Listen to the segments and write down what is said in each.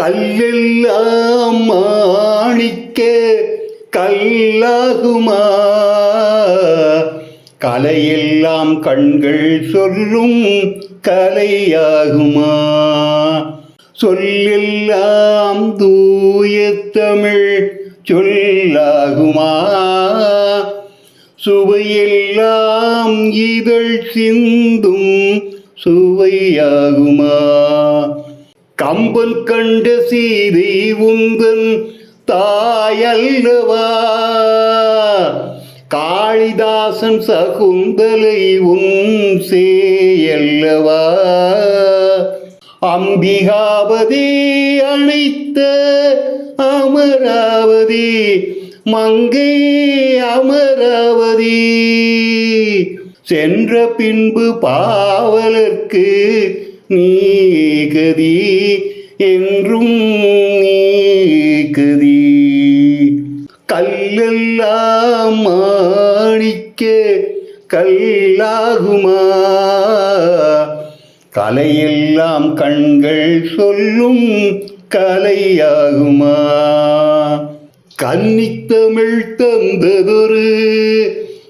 கல்லெல்லாம் மாணிக்க கல்லாகுமா? கலையெல்லாம் கண்கள் சொல்லும் கலையாகுமா? சொல்லெல்லாம் தூய தமிழ் சொல்லாகுமா? சுவையெல்லாம் இதழ் சிந்தும் சுவையாகுமா? கம்பன் கண்ட சீதை உந்தன் தாயல்லவா? காளிதாசன் சகுந்தலை உன் சேயல்லவா? அம்பிகாபதி அணைத்த அமராவதி மங்கை அமராவதி சென்ற பின்பு பாவலர்க்கு நீகதி என்றும் நீகதி. கல்லெல்லாம் மாணிக்க கல்லாகுமா? கலையெல்லாம் கண்கள் சொல்லும் கலையாகுமா? கன்னித்தமிழ் தந்ததொரு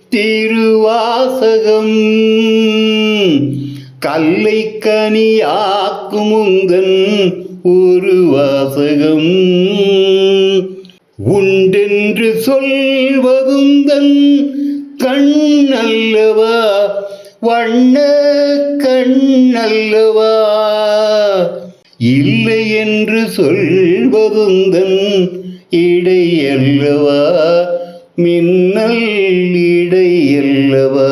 திருவாசகம் கல்லை கனியாக்கும் உந்தன் ஒரு வாசகம் உண்டென்று சொல்வதுந்தன் கண்ணல்லவா? வண்ண கண்ணல்லவா? இல்லை என்று சொல்வதுந்தன் இடையல்லவா? மின்னல் இடையல்லவா?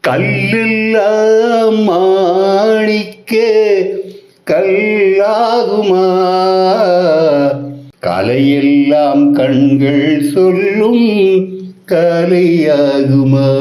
கல்லெல்லாம் மாணிக்க கல்லாகுமா? கலையெல்லாம் கண்கள் சொல்லும் கலையாகுமா?